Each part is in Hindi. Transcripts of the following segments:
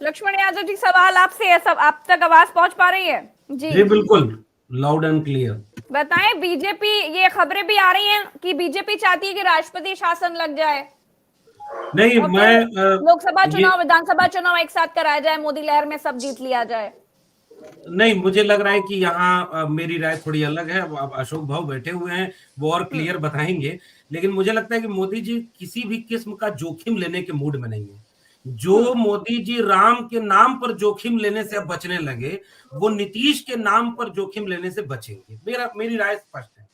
लक्ष्मण यादव जी, सवाल आपसे है, सब आप तक आवाज पहुंच पा रही है? जी जी बिल्कुल, लाउड एंड क्लियर। बताएं, बीजेपी, ये खबरें भी आ रही हैं कि बीजेपी चाहती है कि राष्ट्रपति शासन लग जाए नहीं और फिर मैं लोकसभा ये चुनाव विधानसभा चुनाव एक साथ कराया जाए, मोदी लहर में सब जीत लिया जाए। नहीं, मुझे लग रहा है कि यहाँ मेरी राय थोड़ी अलग है। अब अशोक भाव बैठे हुए हैं, वो और क्लियर बताएंगे। लेकिन मुझे लगता है कि मोदी जी किसी भी किस्म का जोखिम लेने के मूड में नहीं है। जो मोदी जी राम के नाम पर जोखिम लेने से अब बचने लगे, वो नीतीश के नाम पर जोखिम लेने से बचेंगे। मेरी राय स्पष्ट है।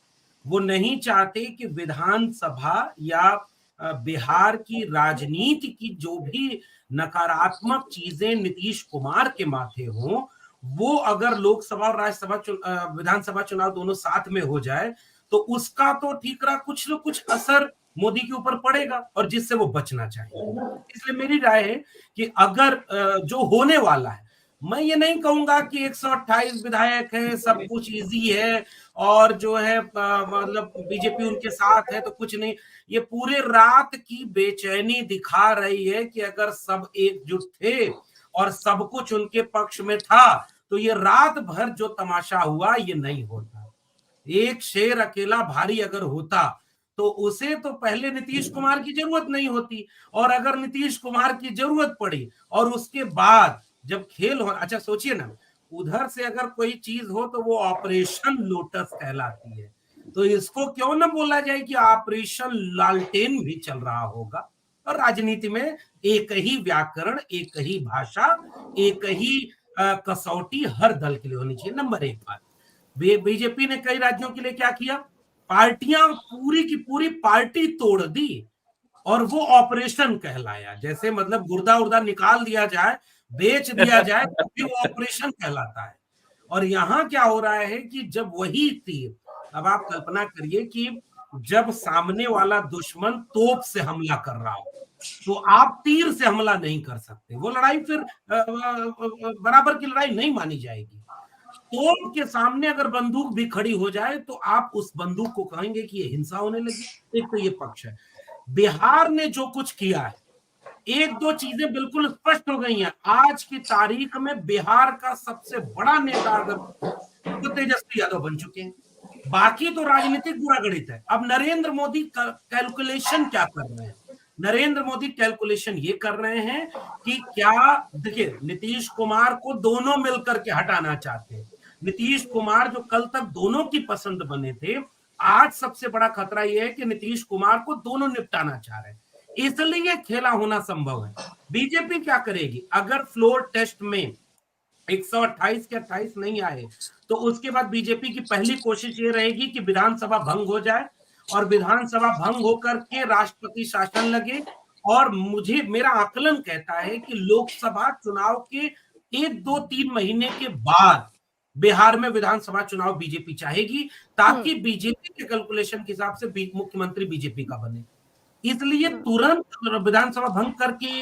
वो नहीं चाहते कि विधानसभा या बिहार की राजनीति की जो भी नकारात्मक चीजें नीतीश कुमार के माथे हों, वो अगर लोकसभा और राज्यसभा विधानसभा चुनाव दोनों साथ में हो जाए, तो उसका तो ठीकरा कुछ न कुछ असर मोदी के ऊपर पड़ेगा, और जिससे वो बचना चाहेंगे। इसलिए मेरी राय है कि अगर जो होने वाला है, मैं ये नहीं कहूंगा कि 128 विधायक हैं, सब कुछ इजी है, और जो है मतलब बीजेपी उनके साथ है तो कुछ नहीं। ये पूरे रात की बेचैनी दिखा रही है कि अगर सब एकजुट थे और सब कुछ उनके पक्ष में था, तो ये रात भर जो तमाशा हुआ ये नहीं होता। एक शेर अकेला भारी अगर होता, तो उसे तो पहले नीतीश कुमार की जरूरत नहीं होती। और अगर नीतीश कुमार की जरूरत पड़ी और उसके बाद जब खेल हो, अच्छा सोचिए ना, उधर से अगर कोई चीज हो तो वो ऑपरेशन लोटस कहलाती है। तो इसको क्यों ना बोला जाए कि ऑपरेशन लालटेन भी चल रहा होगा। और राजनीति में एक ही व्याकरण, एक ही भाषा, एक ही कसौटी हर दल के लिए होनी चाहिए। नंबर एक बात, बीजेपी ने कई राज्यों के लिए क्या किया, पार्टियां पूरी की पूरी पार्टी तोड़ दी, और वो ऑपरेशन कहलाया। जैसे मतलब गुर्दा उर्दा निकाल दिया जाए, बेच दिया जाए, तो भी वो ऑपरेशन कहलाता है। और यहां क्या हो रहा है कि जब वही तीर, अब आप कल्पना करिए कि जब सामने वाला दुश्मन तोप से हमला कर रहा हो, तो आप तीर से हमला नहीं कर सकते। वो लड़ाई फिर बराबर की लड़ाई नहीं मानी जाएगी। तोप के सामने अगर बंदूक भी खड़ी हो जाए, तो आप उस बंदूक को कहेंगे कि ये हिंसा होने लगी। एक तो ये पक्ष है। बिहार ने जो कुछ किया है, एक दो चीजें बिल्कुल स्पष्ट हो गई हैं। आज की तारीख में बिहार का सबसे बड़ा नेता अगर तो तेजस्वी यादव बन चुके हैं। बाकी तो राजनीतिक बुरा गणित है। अब नरेंद्र मोदी कैलकुलेशन क्या कर रहे हैं? नरेंद्र मोदी कैलकुलेशन ये कर रहे हैं कि क्या, देखिए, नीतीश कुमार को दोनों मिलकर के हटाना चाहते हैं। नीतीश कुमार जो कल तक दोनों की पसंद बने थे, आज सबसे बड़ा खतरा यह है कि नीतीश कुमार को दोनों निपटाना चाह रहे हैं। इसलिए खेला होना संभव है। बीजेपी क्या करेगी, अगर फ्लोर टेस्ट में 128 के 28 नहीं आए, तो उसके बाद बीजेपी की पहली कोशिश ये रहेगी कि विधानसभा भंग हो जाए, और विधानसभा भंग होकर के राष्ट्रपति शासन लगे। और मुझे, मेरा आकलन कहता है कि लोकसभा चुनाव के 1 2 3 महीने के बाद बिहार में विधानसभा चुनाव बीजेपी चाहेगी, ताकि बीजेपी के कैलकुलेशन के हिसाब से मुख्यमंत्री बीजेपी का बने। इसलिए तुरंत विधानसभा भंग करके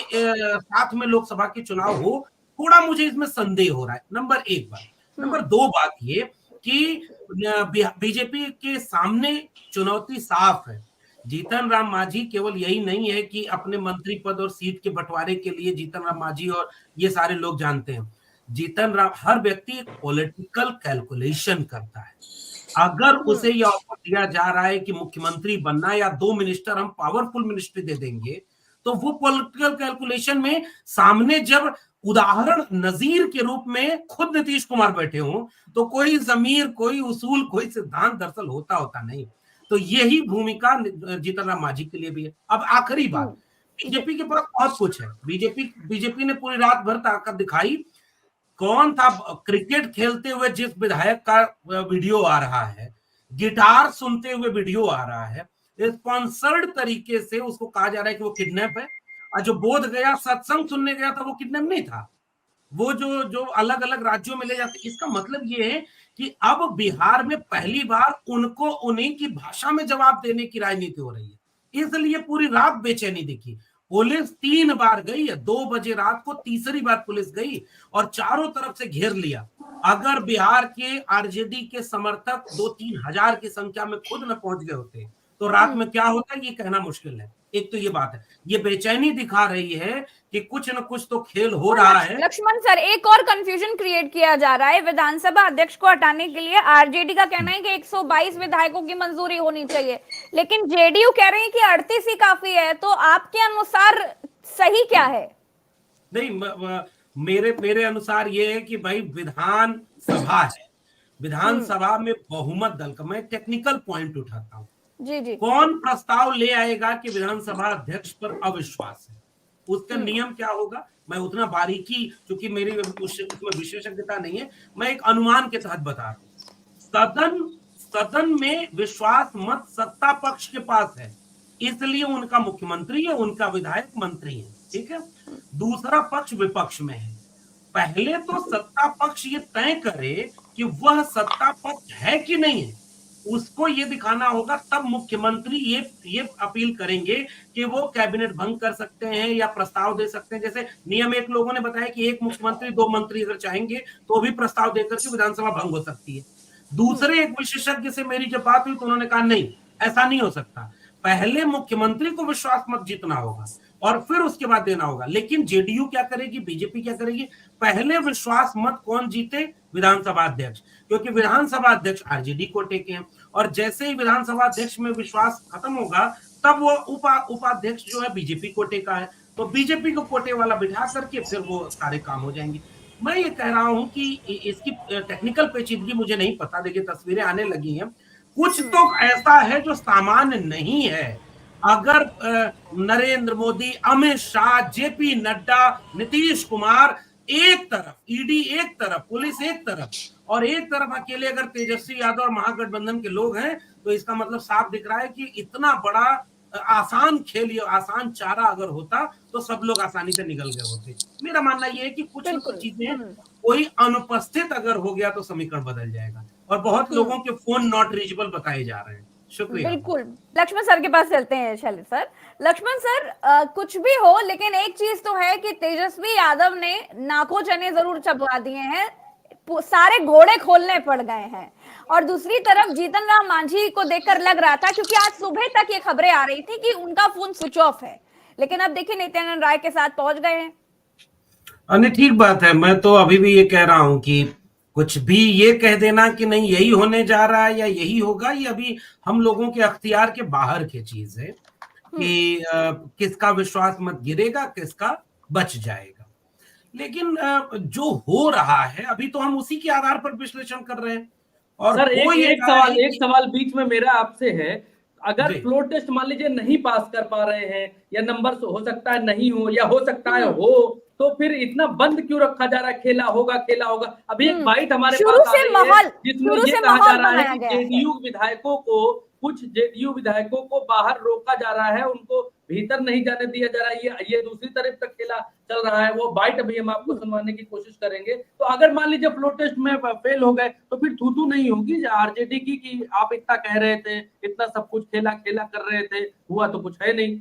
साथ में लोकसभा के चुनाव हो, थोड़ा मुझे इसमें संदेह हो रहा है। नंबर एक बात। नंबर दो बात ये कि बीजेपी के सामने चुनौती साफ है। जीतन राम मांझी केवल यही नहीं है कि अपने मंत्री पद और सीट के बंटवारे के लिए जीतन राम मांझी और ये सारे लोग जानते हैं। जीतन राम, हर व्यक्ति एक पॉलिटिकल कैलकुलेशन करता है। अगर उसे यह ऑफर दिया जा रहा है कि मुख्यमंत्री बनना या 2 मिनिस्टर हम पावरफुल मिनिस्ट्री दे देंगे, तो वो पॉलिटिकल कैलकुलेशन में सामने जब उदाहरण नजीर के रूप में खुद नीतीश कुमार बैठे हों, तो कोई जमीर, कोई उसूल, कोई सिद्धांत दरअसल होता नहीं। तो यही भूमिका जीतन राम मांझी के लिए भी है। अब आखिरी बात, बीजेपी के पास बहुत कुछ है। बीजेपी ने पूरी रात भर ताकत दिखाई। कौन था क्रिकेट खेलते हुए जिस विधायक का वीडियो आ रहा है, गिटार सुनते हुए वीडियो आ रहा है, स्पॉन्सर्ड तरीके से उसको कहा जा रहा है कि वो किडनैप है। और जो बोध गया सत्संग सुनने गया था, वो किडनैप नहीं था। वो जो जो अलग अलग राज्यों में ले जाते, इसका मतलब ये है कि अब बिहार में पहली बार उनको उन्हीं की भाषा में जवाब देने की राजनीति हो रही है। इसलिए पूरी रात बेचैनी दिखी। पुलिस 3 बार गई है, 2 बजे रात को तीसरी बार पुलिस गई और चारों तरफ से घेर लिया। अगर बिहार के आरजेडी के समर्थक 2 3 हजार की संख्या में खुद न पहुंच गए होते, तो रात में क्या होता है ये कहना मुश्किल है। एक तो ये बात है, ये बेचैनी दिखा रही है कि कुछ न कुछ तो खेल हो और रहा है। लक्ष्मण सर, एक और कंफ्यूजन क्रिएट किया जा रहा है। विधानसभा अध्यक्ष को हटाने के लिए आरजेडी का कहना है कि 122 विधायकों की मंजूरी होनी चाहिए, लेकिन जेडीयू कह रहे हैं कि 38 ही काफी है। तो आपके अनुसार सही क्या है? नहीं, मेरे मेरे अनुसार ये है कि भाई विधान सभा है, विधानसभा में बहुमत दल का, मैं टेक्निकल पॉइंट उठाता हूँ। जी जी। कौन प्रस्ताव ले आएगा कि विधानसभा अध्यक्ष पर अविश्वास है, उसका नियम क्या होगा, मैं उतना बारीकी, क्योंकि मेरी उसमें विशेषज्ञता नहीं है, मैं एक अनुमान के तहत बता रहा हूं। सदन में विश्वास मत सत्ता पक्ष के पास है, इसलिए उनका मुख्यमंत्री है, उनका विधायक मंत्री है, ठीक है। दूसरा पक्ष विपक्ष में है। पहले तो सत्ता पक्ष ये तय करे कि वह सत्ता पक्ष है कि नहीं है, उसको ये दिखाना होगा, तब मुख्यमंत्री ये अपील करेंगे कि वो कैबिनेट भंग कर सकते हैं या प्रस्ताव दे सकते हैं। जैसे नियम एक लोगों ने बताया कि एक मुख्यमंत्री 2 मंत्री अगर चाहेंगे तो भी प्रस्ताव देकर के विधानसभा भंग हो सकती है। दूसरे एक विशेषज्ञ से मेरी जब बात हुई तो उन्होंने कहा नहीं, ऐसा नहीं हो सकता, पहले मुख्यमंत्री को विश्वास मत जीतना होगा और फिर उसके बाद देना होगा। लेकिन जेडीयू क्या करेगी, बीजेपी क्या करेगी, पहले विश्वास मत कौन जीते, विधानसभा अध्यक्ष, क्योंकि विधानसभा अध्यक्ष आरजेडी कोटे के हैं, और जैसे ही विधानसभा अध्यक्ष में विश्वास खत्म होगा तब वो उपाध्यक्ष जो है बीजेपी कोटे का है, तो बीजेपी को कोटे वाला बिठा करके फिर वो सारे काम हो जाएंगे। मैं ये कह रहा हूं कि इसकी टेक्निकल पेचीदगी मुझे नहीं पता, देखिए तस्वीरें आने लगी हैं, कुछ तो ऐसा है जो सामान्य नहीं है। अगर नरेंद्र मोदी, अमित शाह, जेपी नड्डा, नीतीश कुमार एक तरफ, ईडी एक तरफ, पुलिस एक तरफ, और एक तरफ अकेले अगर तेजस्वी यादव और महागठबंधन के लोग हैं, तो इसका मतलब साफ दिख रहा है कि इतना बड़ा आसान खेल, ये आसान चारा अगर होता तो सब लोग आसानी से निकल गए होते। मेरा मानना यह है कि कुछ न कुछ चीजें, कोई अनुपस्थित अगर हो गया तो समीकरण बदल जाएगा, और बहुत लोगों के फोन नॉट रीचेबल बताए जा रहे हैं। शुक्रिया। बिल्कुल, लक्ष्मण सर के पास चलते हैं। शैलेश सर, लक्ष्मण सर, कुछ भी हो, लेकिन एक चीज तो है कि तेजस्वी यादव ने नाको चने जरूर चबवा दिए हैं, सारे घोड़े खोलने पड़ गए हैं। और दूसरी तरफ जीतन राम मांझी को देखकर लग रहा था, क्योंकि आज सुबह तक ये खबरें आ रही थी कि उनका फोन स्विच ऑफ है, लेकिन अब देखिए नित्यानंद राय के साथ पहुंच गए हैं। नहीं, ठीक बात है, मैं तो अभी भी ये कह रहा हूं कि कुछ भी ये कह देना कि नहीं यही होने जा रहा है या यही होगा, ये अभी हम लोगों के अख्तियार के बाहर की चीज है कि किसका विश्वास मत गिरेगा, किसका बच जाएगा। लेकिन जो हो रहा है अभी तो हम उसी के आधार पर विश्लेषण कर रहे हैं। और सर एक सवाल बीच में मेरा आपसे है, अगर फ्लोर टेस्ट मान लीजिए नहीं पास कर पा रहे हैं, या नंबर हो सकता है नहीं हो, या हो सकता है हो, तो फिर इतना बंद क्यों रखा जा रहा है, खेला होगा खेला होगा। अभी एक बाइट हमारे पास आ रही है जिसमें ये कहा जा रहा है कि कुछ जेडीयू विधायकों को बाहर रोका जा रहा है, उनको भीतर नहीं जाने दिया जा रहा है, ये दूसरी तरफ तक खेला चल रहा है। वो बाइट अभी हम आपको सुनवाने की कोशिश करेंगे। तो अगर मान लीजिए फ्लोर टेस्ट में फेल हो गए तो फिर थू नहीं होगी आरजेडी की कि आप इतना कह रहे थे, इतना सब कुछ खेला खेला कर रहे थे, हुआ तो कुछ है नहीं।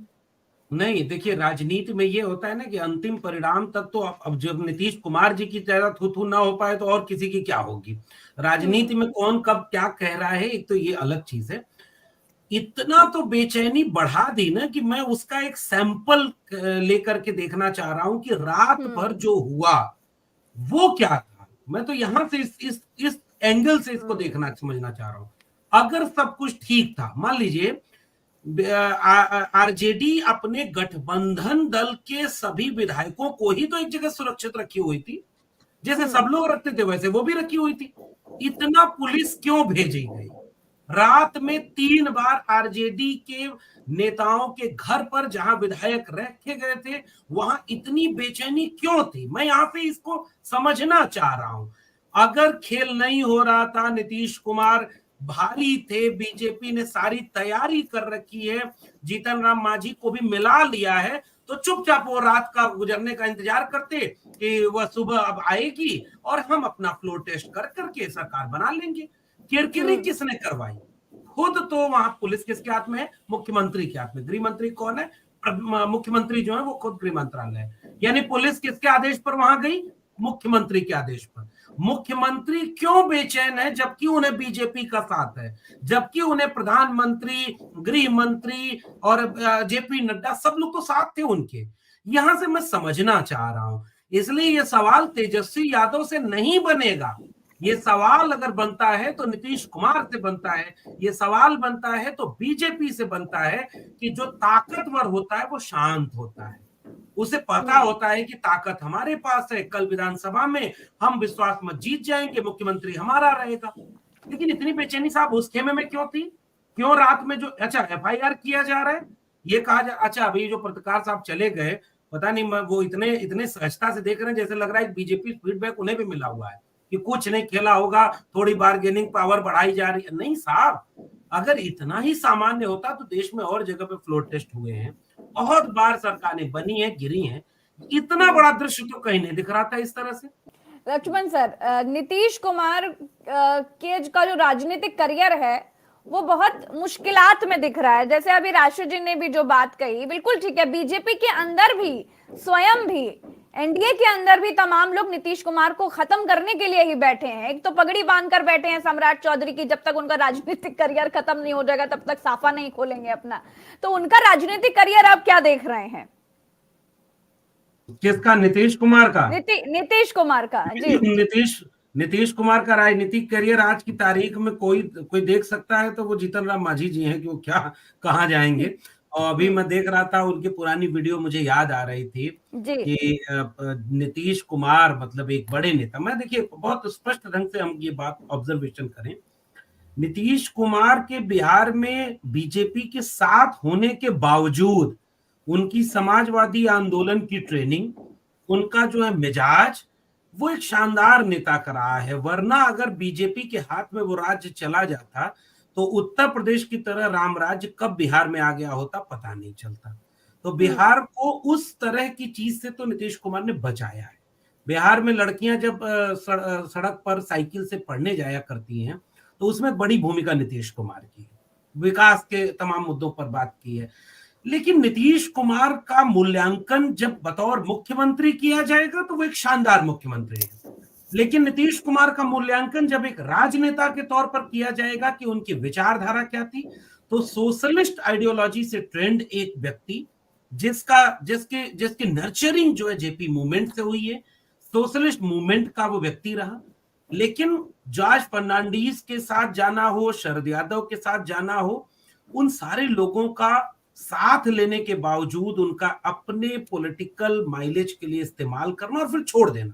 नहीं, देखिए राजनीति में ये होता है ना कि अंतिम परिणाम तक तो अब जब नीतीश कुमार जी की ज्यादा थू ना हो पाए तो और किसी की क्या होगी। राजनीति में कौन कब क्या कह रहा है, एक तो ये अलग चीज है। इतना तो बेचैनी बढ़ा दी ना कि मैं उसका एक सैंपल लेकर के देखना चाह रहा हूं कि रात भर जो हुआ वो क्या था। मैं तो यहां से इस एंगल से इसको देखना समझना चाह रहा हूं। अगर सब कुछ ठीक था, मान लीजिए आरजेडी अपने गठबंधन दल के सभी विधायकों को ही तो एक जगह सुरक्षित रखी हुई थी, जैसे सब लोग रखते थे वैसे वो भी रखी हुई थी। इतना पुलिस क्यों भेजी गई? रात में 3 बार आरजेडी के नेताओं के घर पर जहां विधायक रखे गए थे वहां इतनी बेचैनी क्यों थी? मैं यहां पे इसको समझना चाह रहा हूं। अगर खेल नहीं हो रहा था, नीतीश कुमार भारी थे, बीजेपी ने सारी तैयारी कर रखी है, जीतन राम मांझी को भी मिला लिया है, तो चुपचाप वो रात का गुजरने का इंतजार करते कि वह सुबह अब आएगी और हम अपना फ्लोर टेस्ट कर करके सरकार बना लेंगे। किरकिरी किसने करवाई? खुद तो वहां पुलिस किसके हाथ में है? मुख्यमंत्री के हाथ में। गृह मंत्री कौन है? मुख्यमंत्री जो है वो खुद गृह मंत्रालय है। यानी पुलिस किसके आदेश पर वहां गई? मुख्यमंत्री के आदेश पर। मुख्यमंत्री क्यों बेचैन है जबकि उन्हें बीजेपी का साथ है, जबकि उन्हें प्रधानमंत्री, गृह मंत्री और जेपी नड्डा सब लोग तो साथ थे उनके। यहां से मैं समझना चाह रहा हूं, इसलिए ये सवाल तेजस्वी यादव से नहीं बनेगा। ये सवाल अगर बनता है तो नीतीश कुमार से बनता है, ये सवाल बनता है तो बीजेपी से बनता है कि जो ताकतवर होता है वो शांत होता है, उसे पता होता है कि ताकत हमारे पास है, कल विधानसभा में हम विश्वास मत जीत जाएंगे, मुख्यमंत्री हमारा रहेगा। लेकिन इतनी बेचैनी साहब उस खेमे में क्यों थी? क्यों रात में जो अच्छा एफआईआर किया जा रहा है, ये कहा जा अच्छा अभी जो पत्रकार साहब चले गए, पता नहीं वो इतने इतने सहजता से देख रहे हैं जैसे लग रहा है बीजेपी फीडबैक उन्हें भी मिला हुआ है कि कुछ नहीं खेला होगा, थोड़ी बार्गेनिंग पावर बढ़ाई जा रही है। नहीं साहब, अगर इतना ही सामान्य होता तो देश में और जगह पे फ्लोर टेस्ट हुए हैं, बहुत बार सरकारें बनी है, गिरी हैं, इतना बड़ा दृश्य तो कहीं नहीं दिख रहा था इस तरह से। लक्ष्मण सर, नीतीश कुमार के का जो राजनीतिक करियर है वो बहुत मुश्किलात में दिख रहा है। जैसे अभी राशि जी ने भी जो बात कही, बिल्कुल ठीक है, बीजेपी के अंदर भी, स्वयं भी, एनडीए के अंदर भी तमाम लोग नीतीश कुमार को खत्म करने के लिए ही बैठे हैं। एक तो पगड़ी बांधकर बैठे हैं सम्राट चौधरी की, जब तक उनका राजनीतिक करियर खत्म नहीं हो जाएगा तब तक साफा नहीं खोलेंगे अपना। तो उनका राजनीतिक करियर आप क्या देख रहे हैं? किसका? नीतीश कुमार का? नीतीश कुमार का जी। नीतीश कुमार का राजनीतिक करियर आज की तारीख में कोई देख सकता है तो वो जीतन राम मांझी जी हैं कि वो क्या कहाँ जाएंगे। और अभी मैं देख रहा था उनकी पुरानी वीडियो, मुझे याद आ रही थी कि नीतीश कुमार मतलब एक बड़े नेता, मैं देखिए बहुत स्पष्ट ढंग से हम ये बात ऑब्जर्वेशन करें, नीतीश कुमार के बिहार में बीजेपी के साथ होने के बावजूद उनकी समाजवादी आंदोलन की ट्रेनिंग, उनका जो है मिजाज, वो एक शानदार नेता का रहा है। वरना अगर बीजेपी के हाथ में वो राज्य चला जाता तो उत्तर प्रदेश की तरह राम राज्य कब बिहार में आ गया होता पता नहीं चलता। तो बिहार को उस तरह की चीज से तो नीतीश कुमार ने बचाया है। बिहार में लड़कियां जब सड़क पर साइकिल से पढ़ने जाया करती हैं तो उसमें बड़ी भूमिका नीतीश कुमार की है, विकास के तमाम मुद्दों पर बात की है। लेकिन नीतीश कुमार का मूल्यांकन जब बतौर मुख्यमंत्री किया जाएगा तो वो एक शानदार मुख्यमंत्री है, लेकिन नीतीश कुमार का मूल्यांकन जब एक राजनेता के तौर पर किया जाएगा कि उनकी विचारधारा क्या थी, तो सोशलिस्ट आइडियोलॉजी से ट्रेंड एक व्यक्ति जिसकी नर्चरिंग जो है जेपी मूवमेंट से हुई है, सोशलिस्ट मूवमेंट का वो व्यक्ति रहा। लेकिन जॉर्ज फर्नांडीज के साथ जाना हो, शरद यादव के साथ जाना हो, उन सारे लोगों का साथ लेने के बावजूद उनका अपने पॉलिटिकल माइलेज के लिए इस्तेमाल करना और फिर छोड़ देना,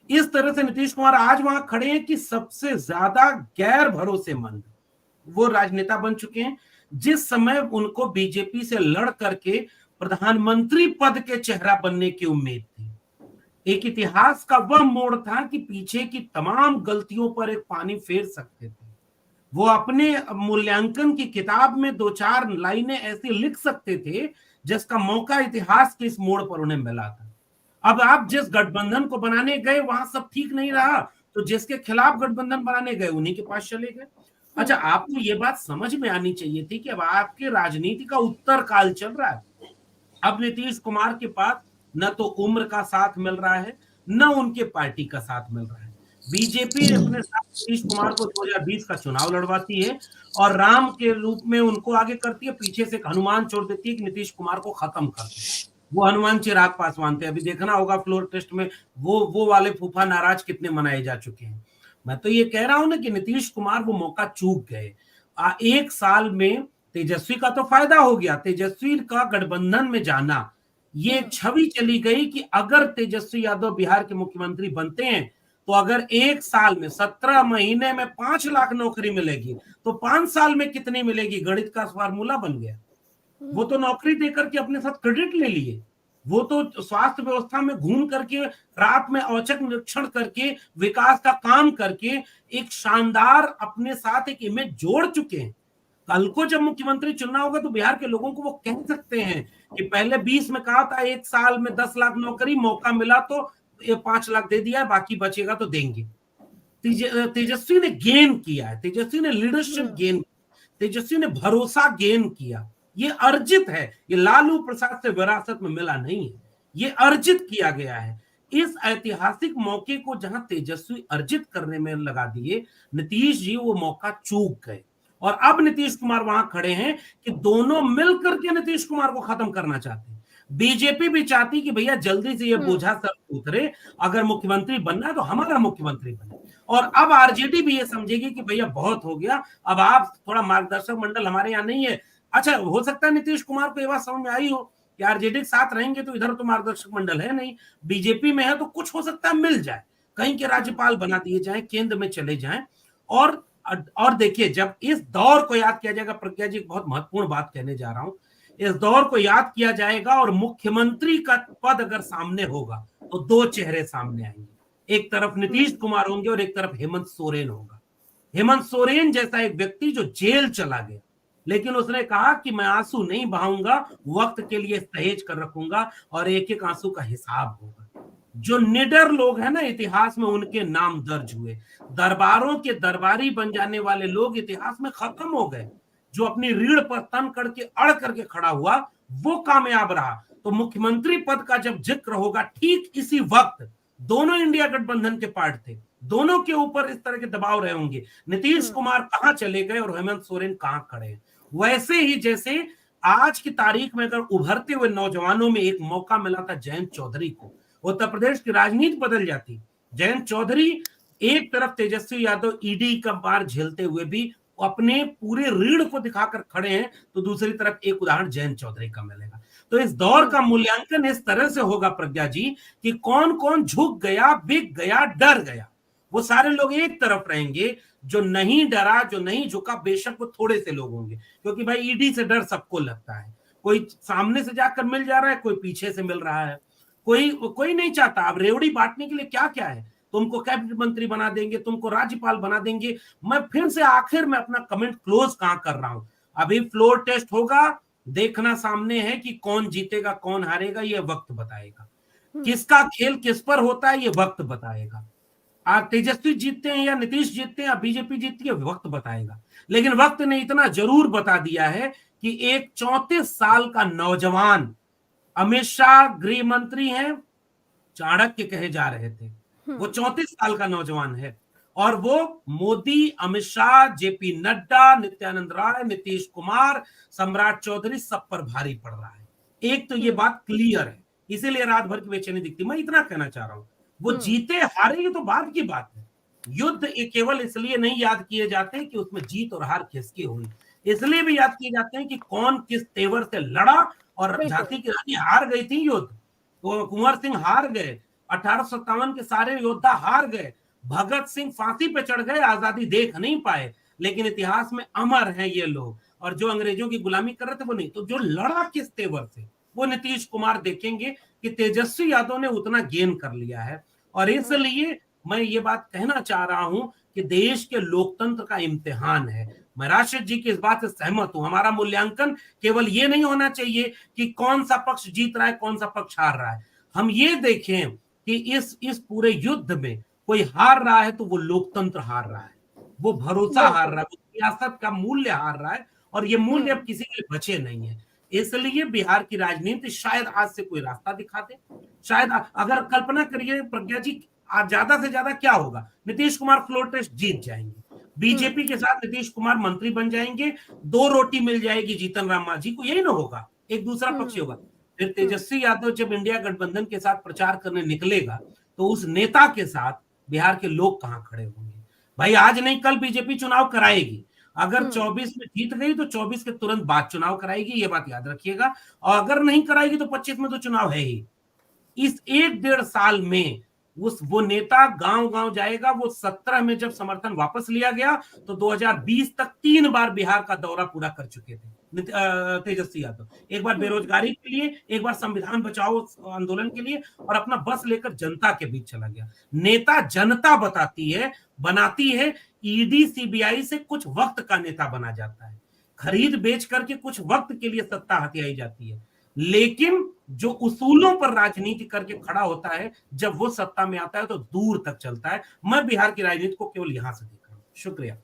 इस तरह से नीतीश कुमार आज वहां खड़े हैं कि सबसे ज्यादा गैर भरोसेमंद वो राजनेता बन चुके हैं। जिस समय उनको बीजेपी से लड़ करके प्रधानमंत्री पद के चेहरा बनने की उम्मीद थी, एक इतिहास का वह मोड़ था कि पीछे की तमाम गलतियों पर एक पानी फेर सकते थे। वो अपने मूल्यांकन की किताब में 2-4 लाइनें ऐसी लिख सकते थे जिसका मौका इतिहास के इस मोड़ पर उन्हें मिला था। अब आप जिस गठबंधन को बनाने गए वहां सब ठीक नहीं रहा, तो जिसके खिलाफ गठबंधन बनाने गए उन्हीं के पास चले गए। अच्छा, आपको ये बात समझ में आनी चाहिए थी कि अब आपके राजनीति का उत्तर काल चल रहा है। अब नीतीश कुमार के पास न तो उम्र का साथ मिल रहा है, न उनके पार्टी का साथ मिल रहा है। बीजेपी अपने साथ नीतीश कुमार को 2020 का चुनाव लड़वाती है और राम के रूप में उनको आगे करती है, पीछे से हनुमान छोड़ देती है कि नीतीश कुमार को खत्म कर दे। वो हनुमान चिराग पासवान थे, अभी देखना होगा फ्लोर टेस्ट में वो वाले फूफा नाराज कितने मनाए जा चुके हैं। मैं तो ये कह रहा हूं ना कि नीतीश कुमार वो मौका चूक गए। 1 साल में तेजस्वी का तो फायदा हो गया, तेजस्वी का गठबंधन में जाना, ये छवि चली गई कि अगर तेजस्वी यादव बिहार के मुख्यमंत्री बनते हैं तो अगर 1 साल में 17 महीने में 5 लाख नौकरी मिलेगी तो 5 साल में कितनी मिलेगी, गणित का फार्मूला बन गया। वो तो नौकरी देकर के अपने साथ क्रेडिट ले लिए, वो तो स्वास्थ्य व्यवस्था में घूम करके रात में औचक निरीक्षण करके विकास का काम करके एक शानदार अपने साथ एक इमेज जोड़ चुके हैं। कल को जब मुख्यमंत्री चुनना होगा तो बिहार के लोगों को वो कह सकते हैं कि पहले 20 में कहा था 1 साल में 10 लाख नौकरी, मौका मिला तो 5 लाख दे दिया, बाकी बचेगा तो देंगे। तेजस्वी ने गेन किया है, तेजस्वी ने लीडरशिप गेन, तेजस्वी ने भरोसा गेन किया। ये अर्जित है, ये लालू प्रसाद से विरासत में मिला नहीं है, ये अर्जित किया गया है इस ऐतिहासिक मौके को जहां तेजस्वी अर्जित करने में लगा दिए नीतीश जी, वो मौका चूक गए। और अब नीतीश कुमार वहां खड़े हैं कि दोनों मिलकर के नीतीश कुमार को खत्म करना चाहते हैं। बीजेपी भी चाहती कि भैया जल्दी से ये बोझा सर उतरे, अगर मुख्यमंत्री बनना है तो हमारा मुख्यमंत्री बने। और अब आरजेडी भी ये समझेगी कि भैया बहुत हो गया, अब आप थोड़ा मार्गदर्शक मंडल हमारे यहाँ नहीं है। अच्छा, हो सकता है नीतीश कुमार को ये बात समझ में आई हो कि आरजेडी के साथ रहेंगे तो इधर तो मार्गदर्शक मंडल है नहीं, बीजेपी में है तो कुछ हो सकता है मिल जाए, कहीं के राज्यपाल बना दिए जाए, केंद्र में चले जाएं। और देखिए, जब इस दौर को याद किया जाएगा, प्रज्ञा जी बहुत महत्वपूर्ण बात कहने जा रहा हूं, इस दौर को याद किया जाएगा और मुख्यमंत्री का पद अगर सामने होगा तो दो चेहरे सामने आएंगे। एक तरफ नीतीश कुमार होंगे और एक तरफ हेमंत सोरेन होगा। हेमंत सोरेन जैसा एक व्यक्ति जो जेल चला गया, लेकिन उसने कहा कि मैं आंसू नहीं बहाऊंगा, वक्त के लिए सहेज कर रखूंगा और एक एक आंसू का हिसाब होगा। जो निडर लोग हैं ना इतिहास में, उनके नाम दर्ज हुए। दरबारों के दरबारी बन जाने वाले लोग इतिहास में खत्म हो गए। जो अपनी रीढ़ पर तन करके अड़ करके खड़ा हुआ, वो कामयाब रहा। तो मुख्यमंत्री पद का जब जिक्र होगा, ठीक इसी वक्त दोनों इंडिया गठबंधन के पार्ट थे, दोनों के ऊपर इस तरह के दबाव रहे होंगे, नीतीश कुमार कहां चले गए और हेमंत सोरेन कहां खड़े हैं। वैसे ही जैसे आज की तारीख में अगर उभरते हुए नौजवानों में एक मौका मिला था जयंत चौधरी को, उत्तर प्रदेश की राजनीति बदल जाती। जयंत चौधरी एक तरफ तेजस्वी यादव ईडी का बार झेलते हुए भी अपने पूरे रीढ़ को दिखाकर खड़े हैं, तो दूसरी तरफ एक उदाहरण जयंत चौधरी का मिलेगा। तो इस दौर का मूल्यांकन इस तरह से होगा प्रज्ञा जी कि कौन कौन झुक गया, बिक गया, डर गया। वो सारे लोग एक तरफ रहेंगे, जो नहीं डरा, जो नहीं झुका, बेशक वो थोड़े से लोग होंगे, क्योंकि भाई ईडी से डर सबको लगता है। कोई सामने से जाकर मिल जा रहा है, कोई पीछे से मिल रहा है, कोई नहीं चाहता। अब रेवड़ी बांटने के लिए क्या क्या है, तुमको कैबिनेट मंत्री बना देंगे, तुमको राज्यपाल बना देंगे। मैं फिर से आखिर में अपना कमेंट क्लोज कहां कर रहा हूं, अभी फ्लोर टेस्ट होगा, देखना सामने है कि कौन जीतेगा कौन हारेगा, ये वक्त बताएगा। किसका खेल किस पर होता है, ये वक्त बताएगा। आज तेजस्वी जीतते हैं या नीतीश जीतते हैं या बीजेपी जीतती है, वक्त बताएगा। लेकिन वक्त ने इतना जरूर बता दिया है कि एक 34 साल का नौजवान, अमित शाह गृह मंत्री हैं, चाणक्य कहे जा रहे थे, वो 34 साल का नौजवान है, और वो मोदी, अमित शाह, जेपी नड्डा, नित्यानंद राय, नीतीश कुमार, सम्राट चौधरी, सब पर भारी पड़ रहा है। एक तो ये बात क्लियर है, इसीलिए रात भर की बेचैनी दिखती। मैं इतना कहना चाह रहा हूं, वो जीते हारे ये तो बाद की बात है। युद्ध केवल इसलिए नहीं याद किए जाते कि उसमें जीत और हार किसकी हुई, इसलिए भी याद किए जाते हैं कि कौन किस तेवर से लड़ा। और झांसी की रानी हार गई थी युद्ध, तो कुंवर सिंह हार गए, 1857 के सारे योद्धा हार गए, भगत सिंह फांसी पे चढ़ गए, आजादी देख नहीं पाए, लेकिन इतिहास में अमर हैं ये लोग। और जो अंग्रेजों की गुलामी कर रहे थे वो नहीं, तो जो लड़ा किस तेवर से, वो नीतीश कुमार देखेंगे कि तेजस्वी यादव ने उतना गेन कर लिया है। और इसलिए मैं ये बात कहना चाह रहा हूं कि देश के लोकतंत्र का इम्तिहान है। मैं राशिद जी की इस बात से सहमत हूं। हमारा मूल्यांकन केवल ये नहीं होना चाहिए कि कौन सा पक्ष जीत रहा है, कौन सा पक्ष हार रहा है। हम ये देखें कि इस पूरे युद्ध में कोई हार रहा है तो वो लोकतंत्र हार रहा है, वो भरोसा हार रहा है, वो सियासत का मूल्य हार रहा है, और ये मूल्य अब किसी के लिए बचे नहीं है। इसलिए बिहार की राजनीति शायद आज से कोई रास्ता दिखा दे। शायद अगर कल्पना करिए प्रज्ञा जी, आज ज्यादा से ज्यादा क्या होगा, नीतीश कुमार फ्लोर टेस्ट जीत जाएंगे, बीजेपी के साथ नीतीश कुमार मंत्री बन जाएंगे, 2 रोटी मिल जाएगी जीतन राम मांझी को, यही ना होगा, एक दूसरा पक्ष होगा। फिर तेजस्वी यादव जब इंडिया गठबंधन के साथ प्रचार करने निकलेगा, तो उस नेता के साथ बिहार के लोग कहां खड़े होंगे। भाई आज नहीं कल बीजेपी चुनाव कराएगी, अगर 24 में जीत गई तो 24 के तुरंत बाद चुनाव कराएगी, ये बात याद रखिएगा। और अगर नहीं कराएगी तो 25 में तो चुनाव है ही। इस 1-1.5 साल में वो नेता गांव-गांव जाएगा। वो 17 में जब समर्थन वापस लिया गया तो 2020 तक 3 बार बिहार का दौरा पूरा कर चुके थे तेजस्वी यादव। एक बार बेरोजगारी के लिए, एक बार संविधान बचाओ आंदोलन के लिए, और अपना बस लेकर जनता के बीच चला गया। नेता जनता बताती है, बनाती है। ईडी सीबीआई से कुछ वक्त का नेता बना जाता है, खरीद बेच करके कुछ वक्त के लिए सत्ता हथियाई जाती है, लेकिन जो उसूलों पर राजनीति करके खड़ा होता है, जब वो सत्ता में आता है तो दूर तक चलता है। मैं बिहार की राजनीति को केवल यहां से देख रहा हूं। शुक्रिया।